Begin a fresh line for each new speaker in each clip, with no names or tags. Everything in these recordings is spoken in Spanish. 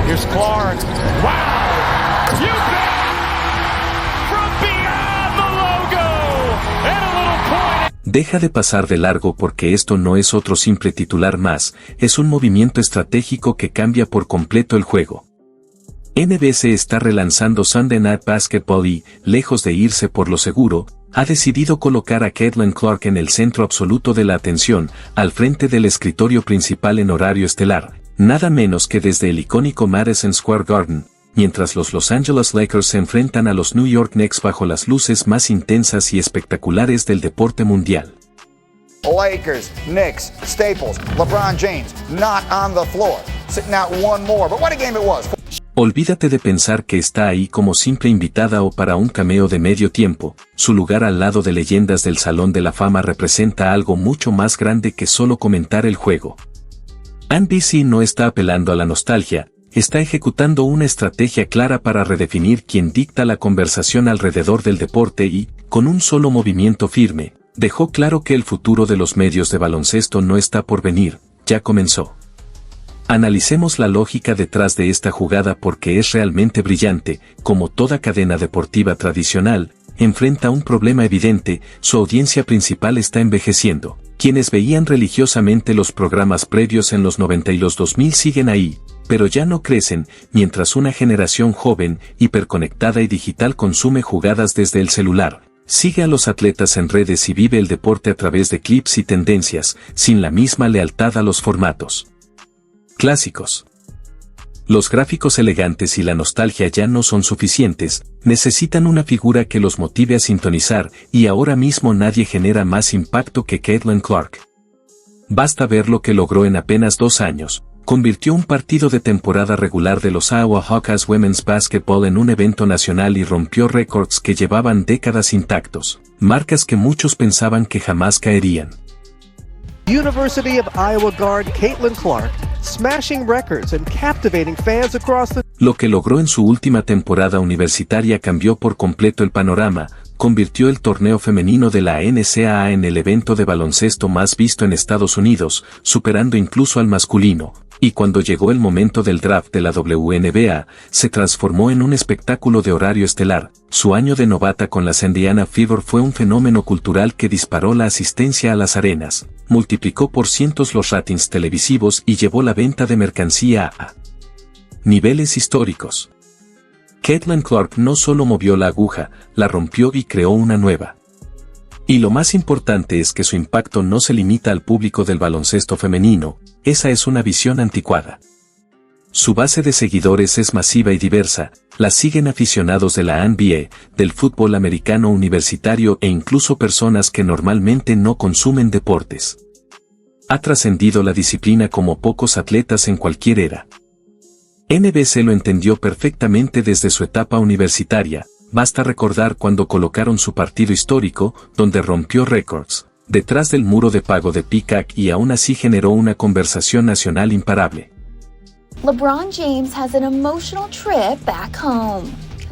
Here's Clark. Wow! You bet! From beyond the logo! And a little point.
Deja de pasar de largo porque esto no es otro simple titular más, es un movimiento estratégico que cambia por completo el juego. NBC está relanzando Sunday Night Basketball y, lejos de irse por lo seguro, ha decidido colocar a Caitlin Clark en el centro absoluto de la atención, al frente del escritorio principal en horario estelar, nada menos que desde el icónico Madison Square Garden, mientras los Los Angeles Lakers se enfrentan a los New York Knicks bajo las luces más intensas y espectaculares del deporte mundial.
Lakers, Knicks, Staples, LeBron James, not on the floor, sitting out one more, but what a game it was.
Olvídate de pensar que está ahí como simple invitada o para un cameo de medio tiempo, su lugar al lado de leyendas del Salón de la Fama representa algo mucho más grande que solo comentar el juego. NBC no está apelando a la nostalgia, está ejecutando una estrategia clara para redefinir quién dicta la conversación alrededor del deporte y, con un solo movimiento firme, dejó claro que el futuro de los medios de baloncesto no está por venir, ya comenzó. Analicemos la lógica detrás de esta jugada porque es realmente brillante, como toda cadena deportiva tradicional, enfrenta un problema evidente, su audiencia principal está envejeciendo. Quienes veían religiosamente los programas previos en los 90 y los 2000 siguen ahí, pero ya no crecen, mientras una generación joven, hiperconectada y digital consume jugadas desde el celular, sigue a los atletas en redes y vive el deporte a través de clips y tendencias, sin la misma lealtad a los formatos clásicos. Los gráficos elegantes y la nostalgia ya no son suficientes, necesitan una figura que los motive a sintonizar, y ahora mismo nadie genera más impacto que Caitlin Clark. Basta ver lo que logró en apenas 2 años, convirtió un partido de temporada regular de los Iowa Hawkeyes Women's Basketball en un evento nacional y rompió récords que llevaban décadas intactos, marcas que muchos pensaban que jamás caerían.
University of Iowa guard Caitlin Clark, smashing records and captivating fans across the...
Lo que logró en su última temporada universitaria cambió por completo el panorama, convirtió el torneo femenino de la NCAA en el evento de baloncesto más visto en Estados Unidos, superando incluso al masculino, y cuando llegó el momento del draft de la WNBA, se transformó en un espectáculo de horario estelar. Su año de novata con las Indiana Fever fue un fenómeno cultural que disparó la asistencia a las arenas, multiplicó por cientos los ratings televisivos y llevó la venta de mercancía a niveles históricos. Caitlin Clark no solo movió la aguja, la rompió y creó una nueva. Y lo más importante es que su impacto no se limita al público del baloncesto femenino, esa es una visión anticuada. Su base de seguidores es masiva y diversa, la siguen aficionados de la NBA, del fútbol americano universitario e incluso personas que normalmente no consumen deportes. Ha trascendido la disciplina como pocos atletas en cualquier era. NBC lo entendió perfectamente desde su etapa universitaria, basta recordar cuando colocaron su partido histórico, donde rompió récords, detrás del muro de pago de Peacock y aún así generó una conversación nacional imparable.
LeBron James has an emotional trip back home.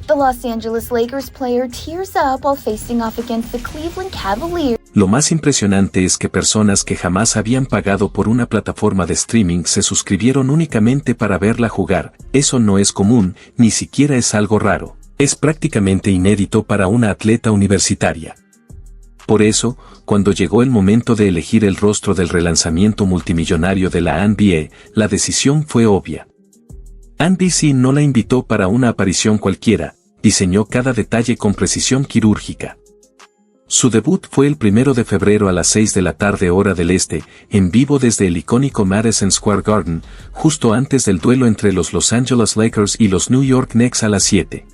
The Los Angeles Lakers player tears up while facing off against the Cleveland Cavaliers.
Lo más impresionante es que personas que jamás habían pagado por una plataforma de streaming se suscribieron únicamente para verla jugar. Eso no es común, ni siquiera es algo raro. Es prácticamente inédito para una atleta universitaria. Por eso, cuando llegó el momento de elegir el rostro del relanzamiento multimillonario de la NBA, la decisión fue obvia. NBC no la invitó para una aparición cualquiera, diseñó cada detalle con precisión quirúrgica. Su debut fue el 1 de febrero a las 6 de la tarde hora del este, en vivo desde el icónico Madison Square Garden, justo antes del duelo entre los Los Angeles Lakers y los New York Knicks a las 7.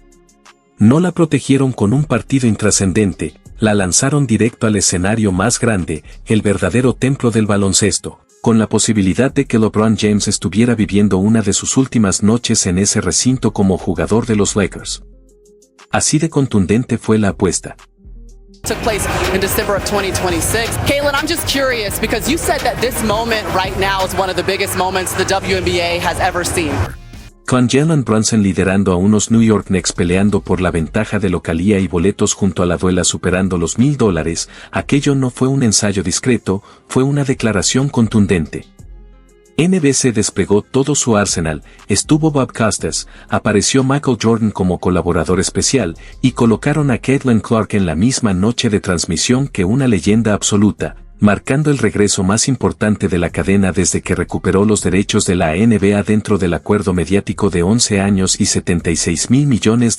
No la protegieron con un partido intrascendente, la lanzaron directo al escenario más grande, el verdadero templo del baloncesto, con la posibilidad de que LeBron James estuviera viviendo una de sus últimas noches en ese recinto como jugador de los Lakers. Así de contundente fue la apuesta.
Took place in December of 2026. Caitlin, I'm just curious because you said that this moment right now is one of the biggest moments the WNBA has ever seen.
Con Jalen Brunson liderando a unos New York Knicks peleando por la ventaja de localía y boletos junto a la duela superando los $1,000, aquello no fue un ensayo discreto, fue una declaración contundente. NBC desplegó todo su arsenal, estuvo Bob Costas, apareció Michael Jordan como colaborador especial, y colocaron a Caitlin Clark en la misma noche de transmisión que una leyenda absoluta, marcando el regreso más importante de la cadena desde que recuperó los derechos de la NBA dentro del acuerdo mediático de 11 años y $76,000 millones.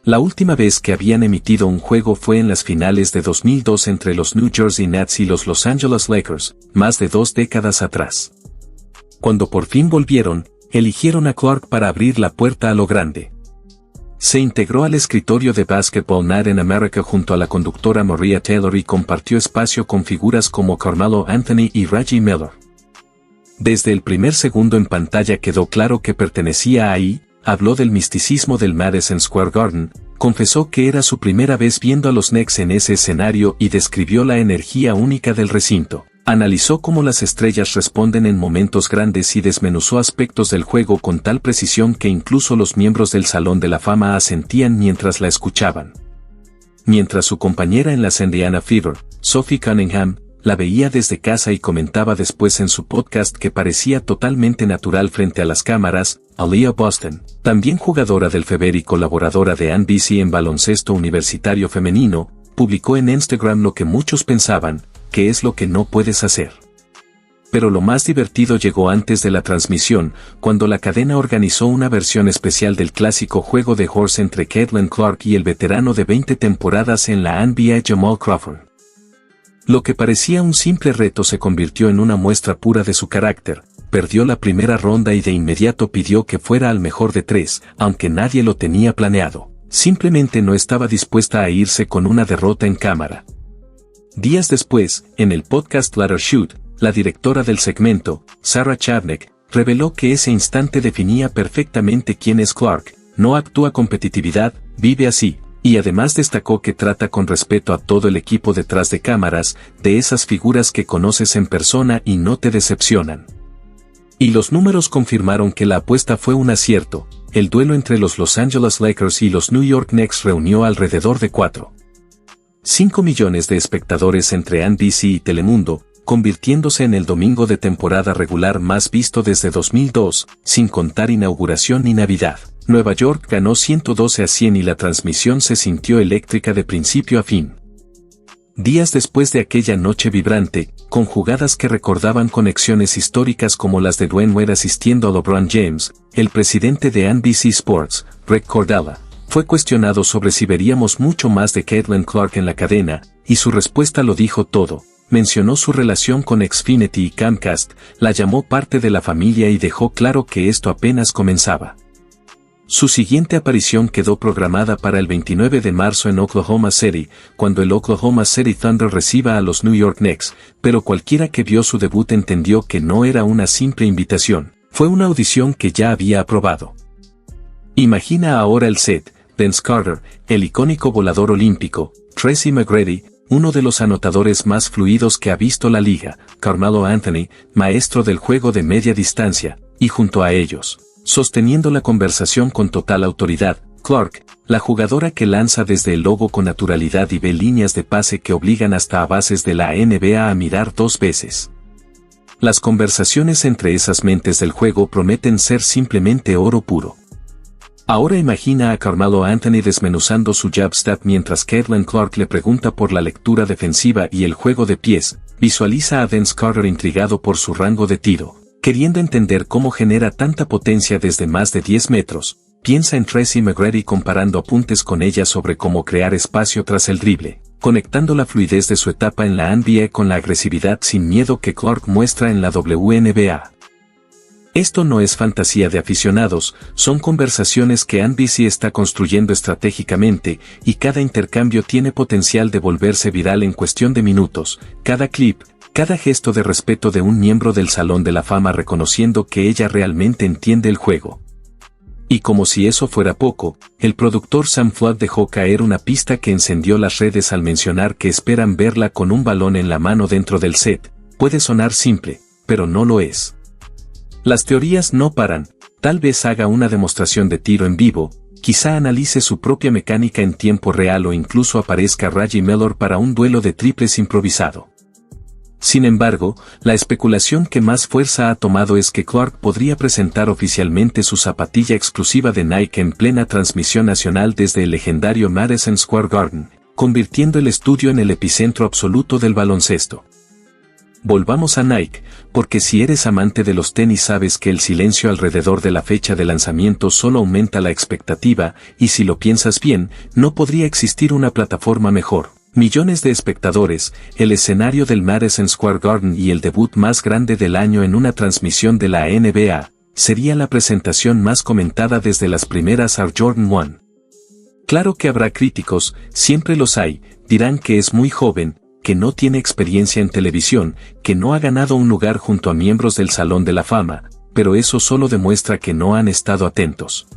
La última vez que habían emitido un juego fue en las finales de 2002 entre los New Jersey Nets y los Los Angeles Lakers, más de 2 décadas atrás. Cuando por fin volvieron, eligieron a Clark para abrir la puerta a lo grande. Se integró al escritorio de Basketball Night in America junto a la conductora Maria Taylor y compartió espacio con figuras como Carmelo Anthony y Reggie Miller. Desde el primer segundo en pantalla quedó claro que pertenecía ahí, habló del misticismo del Madison Square Garden, confesó que era su primera vez viendo a los Knicks en ese escenario y describió la energía única del recinto. Analizó cómo las estrellas responden en momentos grandes y desmenuzó aspectos del juego con tal precisión que incluso los miembros del Salón de la Fama asentían mientras la escuchaban. Mientras su compañera en las Indiana Fever, Sophie Cunningham, la veía desde casa y comentaba después en su podcast que parecía totalmente natural frente a las cámaras, Aaliyah Boston, también jugadora del Fever y colaboradora de NBC en baloncesto universitario femenino, publicó en Instagram lo que muchos pensaban, que es lo que no puedes hacer. Pero lo más divertido llegó antes de la transmisión, cuando la cadena organizó una versión especial del clásico juego de horse entre Caitlin Clark y el veterano de 20 temporadas en la NBA Jamal Crawford. Lo que parecía un simple reto se convirtió en una muestra pura de su carácter. Perdió la primera ronda y de inmediato pidió que fuera al mejor de 3, aunque nadie lo tenía planeado. Simplemente no estaba dispuesta a irse con una derrota en cámara. Días después, en el podcast Ladder Shoot, la directora del segmento, Sarah Chavnik, reveló que ese instante definía perfectamente quién es Clark, no actúa competitividad, vive así, y además destacó que trata con respeto a todo el equipo detrás de cámaras, de esas figuras que conoces en persona y no te decepcionan. Y los números confirmaron que la apuesta fue un acierto. El duelo entre los Los Angeles Lakers y los New York Knicks reunió alrededor de 4,5 millones de espectadores entre NBC y Telemundo, convirtiéndose en el domingo de temporada regular más visto desde 2002, sin contar inauguración ni Navidad. Nueva York ganó 112-100 y la transmisión se sintió eléctrica de principio a fin. Días después de aquella noche vibrante, con jugadas que recordaban conexiones históricas como las de Dwayne Wade asistiendo a LeBron James, el presidente de NBC Sports, Greg Cordella, fue cuestionado sobre si veríamos mucho más de Caitlin Clark en la cadena, y su respuesta lo dijo todo. Mencionó su relación con Xfinity y Comcast, la llamó parte de la familia y dejó claro que esto apenas comenzaba. Su siguiente aparición quedó programada para el 29 de marzo en Oklahoma City, cuando el Oklahoma City Thunder reciba a los New York Knicks, pero cualquiera que vio su debut entendió que no era una simple invitación, fue una audición que ya había aprobado. Imagina ahora el set: Vince Carter, el icónico volador olímpico, Tracy McGrady, uno de los anotadores más fluidos que ha visto la liga, Carmelo Anthony, maestro del juego de media distancia, y junto a ellos, sosteniendo la conversación con total autoridad, Clark, la jugadora que lanza desde el logo con naturalidad y ve líneas de pase que obligan hasta a bases de la NBA a mirar 2 veces. Las conversaciones entre esas mentes del juego prometen ser simplemente oro puro. Ahora imagina a Carmelo Anthony desmenuzando su jab stat mientras Caitlin Clark le pregunta por la lectura defensiva y el juego de pies. Visualiza a Vince Carter intrigado por su rango de tiro, queriendo entender cómo genera tanta potencia desde más de 10 metros. Piensa en Tracy McGrady comparando apuntes con ella sobre cómo crear espacio tras el drible, conectando la fluidez de su etapa en la NBA con la agresividad sin miedo que Clark muestra en la WNBA. Esto no es fantasía de aficionados, son conversaciones que NBC está construyendo estratégicamente, y cada intercambio tiene potencial de volverse viral en cuestión de minutos. Cada clip, cada gesto de respeto de un miembro del Salón de la Fama reconociendo que ella realmente entiende el juego. Y como si eso fuera poco, el productor Sam Flood dejó caer una pista que encendió las redes al mencionar que esperan verla con un balón en la mano dentro del set. Puede sonar simple, pero no lo es. Las teorías no paran, tal vez haga una demostración de tiro en vivo, quizá analice su propia mecánica en tiempo real o incluso aparezca Reggie Miller para un duelo de triples improvisado. Sin embargo, la especulación que más fuerza ha tomado es que Clark podría presentar oficialmente su zapatilla exclusiva de Nike en plena transmisión nacional desde el legendario Madison Square Garden, convirtiendo el estudio en el epicentro absoluto del baloncesto. Volvamos a Nike, porque si eres amante de los tenis sabes que el silencio alrededor de la fecha de lanzamiento solo aumenta la expectativa, y si lo piensas bien, no podría existir una plataforma mejor. Millones de espectadores, el escenario del Madison Square Garden y el debut más grande del año en una transmisión de la NBA, sería la presentación más comentada desde las primeras Air Jordan 1. Claro que habrá críticos, siempre los hay, dirán que es muy joven, que no tiene experiencia en televisión, que no ha ganado un lugar junto a miembros del Salón de la Fama, pero eso solo demuestra que no han estado atentos.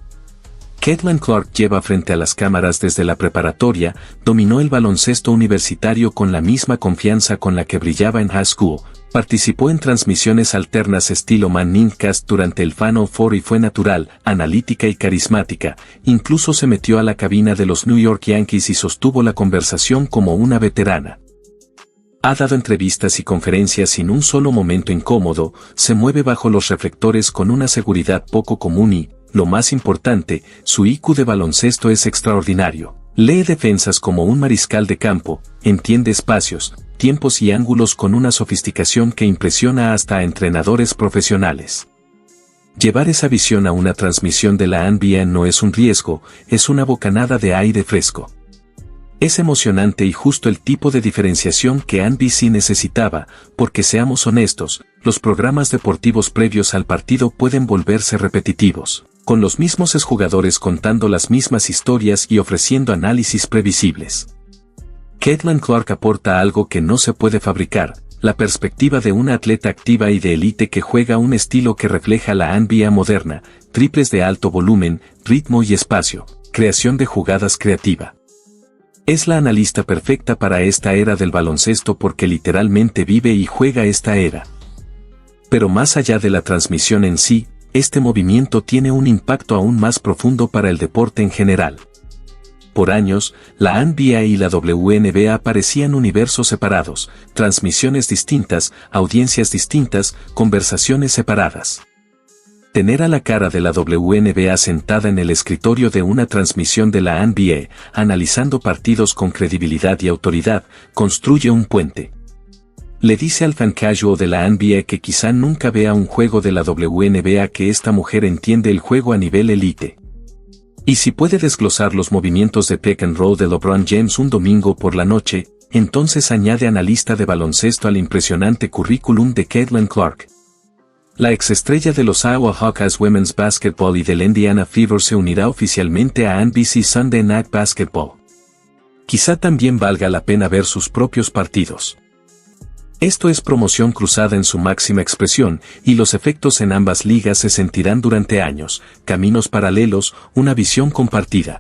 Caitlin Clark lleva frente a las cámaras desde la preparatoria, dominó el baloncesto universitario con la misma confianza con la que brillaba en high school, participó en transmisiones alternas estilo Man Nincast durante el Final Four y fue natural, analítica y carismática, incluso se metió a la cabina de los New York Yankees y sostuvo la conversación como una veterana. Ha dado entrevistas y conferencias sin un solo momento incómodo, se mueve bajo los reflectores con una seguridad poco común y, lo más importante, su IQ de baloncesto es extraordinario. Lee defensas como un mariscal de campo, entiende espacios, tiempos y ángulos con una sofisticación que impresiona hasta a entrenadores profesionales. Llevar esa visión a una transmisión de la NBA no es un riesgo, es una bocanada de aire fresco. Es emocionante y justo el tipo de diferenciación que NBC necesitaba, porque seamos honestos, los programas deportivos previos al partido pueden volverse repetitivos, con los mismos exjugadores contando las mismas historias y ofreciendo análisis previsibles. Caitlin Clark aporta algo que no se puede fabricar, la perspectiva de una atleta activa y de élite que juega un estilo que refleja la NBA moderna, triples de alto volumen, ritmo y espacio, creación de jugadas creativa. Es la analista perfecta para esta era del baloncesto porque literalmente vive y juega esta era. Pero más allá de la transmisión en sí, este movimiento tiene un impacto aún más profundo para el deporte en general. Por años, la NBA y la WNBA parecían universos separados, transmisiones distintas, audiencias distintas, conversaciones separadas. Tener a la cara de la WNBA sentada en el escritorio de una transmisión de la NBA, analizando partidos con credibilidad y autoridad, construye un puente. Le dice al fan casual de la NBA que quizá nunca vea un juego de la WNBA que esta mujer entiende el juego a nivel elite. Y si puede desglosar los movimientos de pick and roll de LeBron James un domingo por la noche, entonces añade analista de baloncesto al impresionante currículum de Caitlin Clark. La exestrella de los Iowa Hawkeyes Women's Basketball y del Indiana Fever se unirá oficialmente a NBC Sunday Night Basketball. Quizá también valga la pena ver sus propios partidos. Esto es promoción cruzada en su máxima expresión, y los efectos en ambas ligas se sentirán durante años, caminos paralelos, una visión compartida.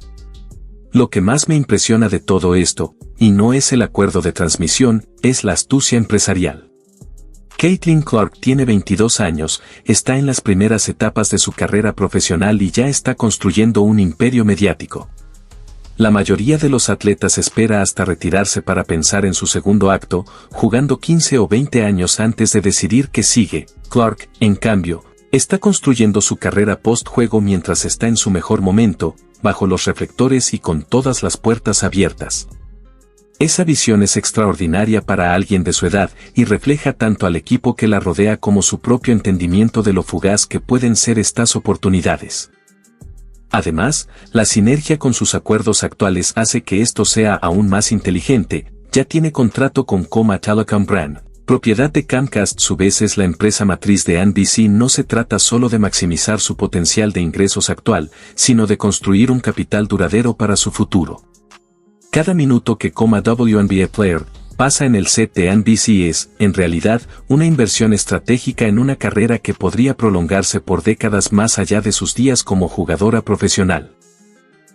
Lo que más me impresiona de todo esto, y no es el acuerdo de transmisión, es la astucia empresarial. Caitlin Clark tiene 22 años, está en las primeras etapas de su carrera profesional y ya está construyendo un imperio mediático. La mayoría de los atletas espera hasta retirarse para pensar en su segundo acto, jugando 15 o 20 años antes de decidir qué sigue. Clark, en cambio, está construyendo su carrera post-juego mientras está en su mejor momento, bajo los reflectores y con todas las puertas abiertas. Esa visión es extraordinaria para alguien de su edad y refleja tanto al equipo que la rodea como su propio entendimiento de lo fugaz que pueden ser estas oportunidades. Además, la sinergia con sus acuerdos actuales hace que esto sea aún más inteligente. Ya tiene contrato con Coma Telecom Brand, propiedad de Comcast, su vez es la empresa matriz de NBC. No se trata solo de maximizar su potencial de ingresos actual, sino de construir un capital duradero para su futuro. Cada minuto que Coma WNBA Player pasa en el set de NBC es, en realidad, una inversión estratégica en una carrera que podría prolongarse por décadas más allá de sus días como jugadora profesional.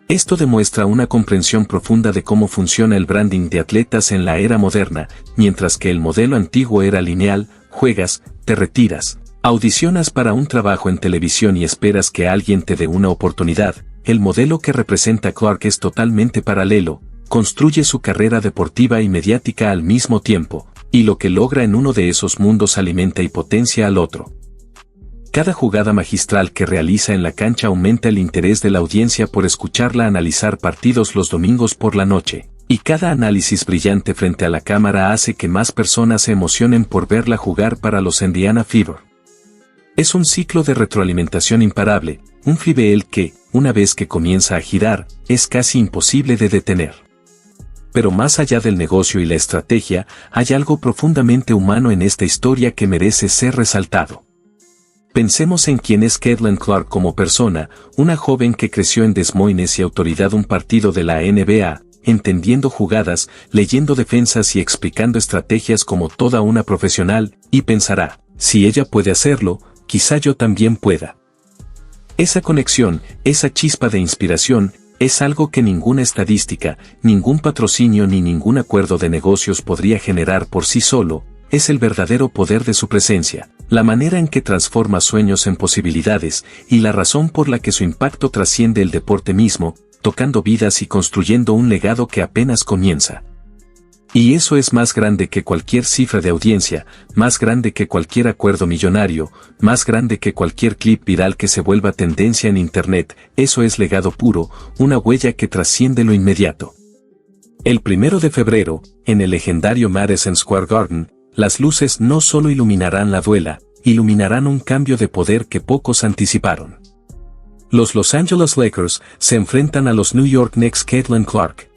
Esto demuestra una comprensión profunda de cómo funciona el branding de atletas en la era moderna, mientras que el modelo antiguo era lineal: juegas, te retiras, audicionas para un trabajo en televisión y esperas que alguien te dé una oportunidad. El modelo que representa Clark es totalmente paralelo. Construye su carrera deportiva y mediática al mismo tiempo, y lo que logra en uno de esos mundos alimenta y potencia al otro. Cada jugada magistral que realiza en la cancha aumenta el interés de la audiencia por escucharla analizar partidos los domingos por la noche, y cada análisis brillante frente a la cámara hace que más personas se emocionen por verla jugar para los Indiana Fever. Es un ciclo de retroalimentación imparable, un flywheel que, una vez que comienza a girar, es casi imposible de detener. Pero más allá del negocio y la estrategia, hay algo profundamente humano en esta historia que merece ser resaltado. Pensemos en quién es Caitlin Clark como persona, una joven que creció en Des Moines y autoridad un partido de la NBA, entendiendo jugadas, leyendo defensas y explicando estrategias como toda una profesional, y pensará, si ella puede hacerlo, quizá yo también pueda. Esa conexión, esa chispa de inspiración, es algo que ninguna estadística, ningún patrocinio ni ningún acuerdo de negocios podría generar por sí solo. Es el verdadero poder de su presencia, la manera en que transforma sueños en posibilidades, y la razón por la que su impacto trasciende el deporte mismo, tocando vidas y construyendo un legado que apenas comienza. Y eso es más grande que cualquier cifra de audiencia, más grande que cualquier acuerdo millonario, más grande que cualquier clip viral que se vuelva tendencia en Internet. Eso es legado puro, una huella que trasciende lo inmediato. El 1 de febrero, en el legendario Madison Square Garden, las luces no solo iluminarán la duela, iluminarán un cambio de poder que pocos anticiparon. Los Los Angeles Lakers se enfrentan a los New York Knicks. Caitlin Clark,